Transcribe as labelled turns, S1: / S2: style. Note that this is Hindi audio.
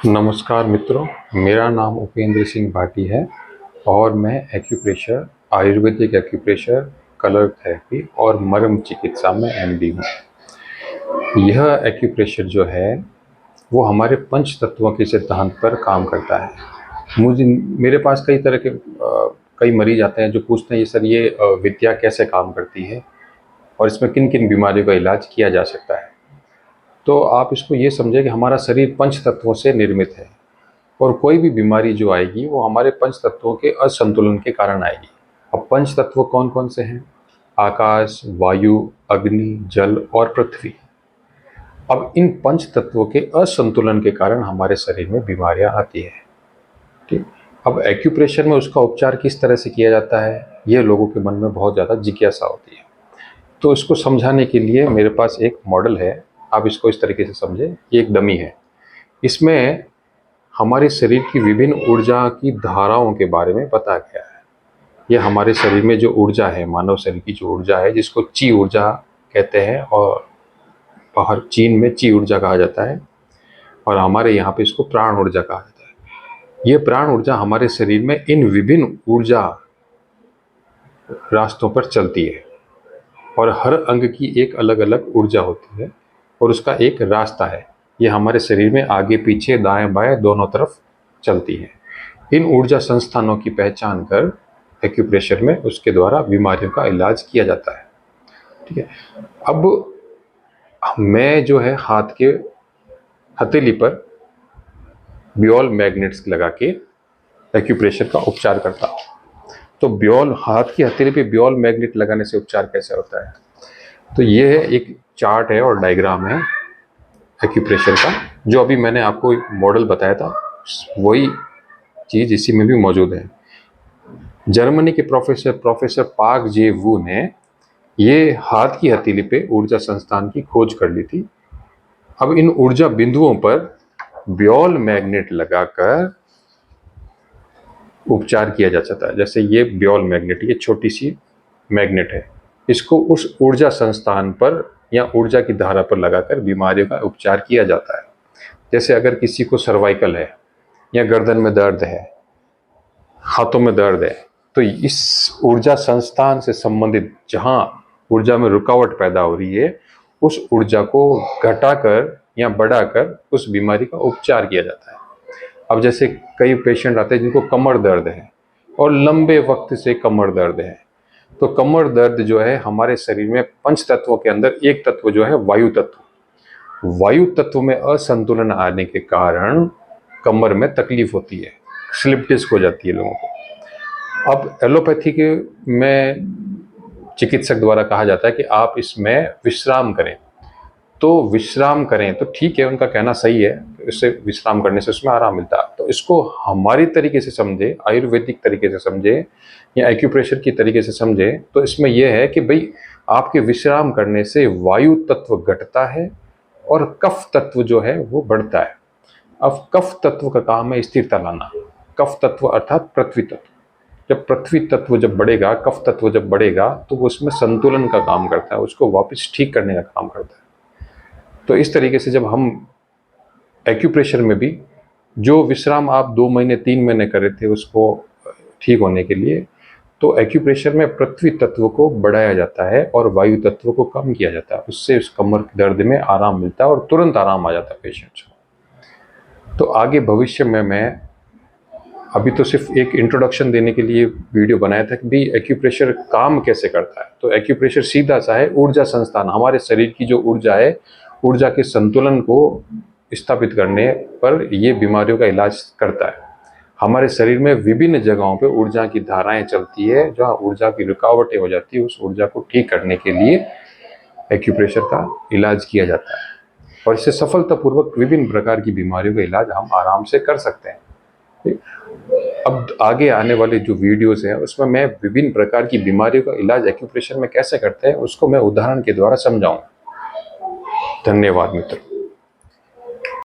S1: नमस्कार मित्रों, मेरा नाम उपेंद्र सिंह भाटी है और मैं acupressure, Ayurvedic acupressure, colour therapy और मर्म चिकित्सा में एमडी हूँ। यह एक्यूप्रेशर जो है वो हमारे पंच तत्वों के सिद्धांत पर काम करता है। मेरे पास कई मरीज आते हैं जो पूछते हैं ये सर ये विद्या कैसे काम करती है और इसमें किन किन बीमारियों का इलाज किया जा सकता है। तो आप इसको ये समझें कि हमारा शरीर पंच तत्वों से निर्मित है और कोई भी बीमारी जो आएगी वो हमारे पंच तत्वों के असंतुलन के कारण आएगी। अब पंच तत्व कौन कौन से हैं? आकाश, वायु, अग्नि, जल और पृथ्वी। अब इन पंच तत्वों के असंतुलन के कारण हमारे शरीर में बीमारियां आती है। ठीक। अब एक्यूप्रेशर में उसका उपचार किस तरह से किया जाता है, ये लोगों के मन में बहुत ज़्यादा जिज्ञासा होती है। तो इसको समझाने के लिए मेरे पास एक मॉडल है। आप इसको इस तरीके से समझें, ये एक डमी है। इसमें हमारे शरीर की विभिन्न ऊर्जा की धाराओं के बारे में बताया गया है। ये हमारे शरीर में जो ऊर्जा है, मानव शरीर की जो ऊर्जा है, जिसको ची ऊर्जा कहते हैं और बाहर चीन में ची ऊर्जा कहा जाता है और हमारे यहाँ पे इसको प्राण ऊर्जा कहा जाता है। ये प्राण ऊर्जा हमारे शरीर में इन विभिन्न ऊर्जा रास्तों पर चलती है और हर अंग की एक अलग अलग ऊर्जा होती है और उसका एक रास्ता है। ये हमारे शरीर में आगे पीछे दाएं बाएं दोनों तरफ चलती है। इन ऊर्जा संस्थानों की पहचान कर एक्यूप्रेशर में उसके द्वारा बीमारियों का इलाज किया जाता है। ठीक है। अब मैं जो है हाथ के हथेली पर ब्योल मैग्नेट्स लगा के एक्यूप्रेशर का उपचार करता हूँ। तो हाथ की हथेली पे ब्योल मैग्नेट लगाने से उपचार कैसे होता है? तो ये है एक चार्ट है और डायग्राम है एक्यूप्रेशर का, जो अभी मैंने आपको एक मॉडल बताया था, वही चीज़ इसी में भी मौजूद है। जर्मनी के प्रोफेसर पार्क जे वू ने ये हाथ की हथेली पे ऊर्जा संस्थान की खोज कर ली थी। अब इन ऊर्जा बिंदुओं पर ब्योल मैग्नेट लगाकर उपचार किया जा सकता है। जैसे ये ब्योल मैग्नेट, ये छोटी सी मैग्नेट है, इसको उस ऊर्जा संस्थान पर या ऊर्जा की धारा पर लगाकर बीमारियों का उपचार किया जाता है। जैसे अगर किसी को सर्वाइकल है या गर्दन में दर्द है, हाथों में दर्द है, तो इस ऊर्जा संस्थान से संबंधित जहां ऊर्जा में रुकावट पैदा हो रही है, उस ऊर्जा को घटाकर या बढ़ाकर उस बीमारी का उपचार किया जाता है। अब जैसे कई पेशेंट आते हैं जिनको कमर दर्द है और लंबे वक्त से कमर दर्द है, तो कमर दर्द जो है हमारे शरीर में पंच तत्वों के अंदर एक तत्व जो है वायु तत्व में असंतुलन आने के कारण कमर में तकलीफ होती है, स्लिप डिस्क हो जाती है लोगों को। अब एलोपैथी के में चिकित्सक द्वारा कहा जाता है कि आप इसमें विश्राम करें, तो विश्राम करें तो ठीक है, उनका कहना सही है, इससे विश्राम करने से उसमें आराम मिलता है। तो इसको हमारी तरीके से समझे, आयुर्वेदिक तरीके से समझे या एक्यूप्रेशर की तरीके से समझे, तो इसमें यह है कि भाई आपके विश्राम करने से वायु तत्व घटता है और कफ तत्व जो है वो बढ़ता है। अब कफ तत्व का काम है स्थिरता लाना। कफ तत्व अर्थात पृथ्वी तत्व, जब पृथ्वी तत्व जब बढ़ेगा, कफ तत्व जब बढ़ेगा, तो वो उसमें संतुलन का काम करता है, उसको वापस ठीक करने का काम करता है। तो इस तरीके से जब हम एक्यूप्रेशर में भी जो विश्राम आप 2 महीने 3 महीने कर रहे थे उसको ठीक होने के लिए, तो एक्यूप्रेशर में पृथ्वी तत्व को बढ़ाया जाता है और वायु तत्व को कम किया जाता है। उससे उस कमर के दर्द में आराम मिलता है और तुरंत आराम आ जाता है पेशेंट्स को। तो आगे भविष्य में मैं अभी तो सिर्फ एक इंट्रोडक्शन देने के लिए वीडियो बनाया था कि भाई एक्यूप्रेशर काम कैसे करता है। तो एक्यूप्रेशर सीधा सा है ऊर्जा संस्थान, हमारे शरीर की जो ऊर्जा है, ऊर्जा के संतुलन को स्थापित करने पर ये बीमारियों का इलाज करता है। हमारे शरीर में विभिन्न जगहों पे ऊर्जा की धाराएं चलती है, जहाँ ऊर्जा की रुकावटें हो जाती है, उस ऊर्जा को ठीक करने के लिए एक्यूप्रेशर का इलाज किया जाता है और इससे सफलतापूर्वक विभिन्न प्रकार की बीमारियों का इलाज हम आराम से कर सकते हैं। अब आगे आने वाले जो वीडियोस हैं उसमें मैं विभिन्न प्रकार की बीमारियों का इलाज एक्यूप्रेशर में कैसे करते हैं उसको मैं उदाहरण के द्वारा समझाऊंगा। धन्यवाद मित्रों।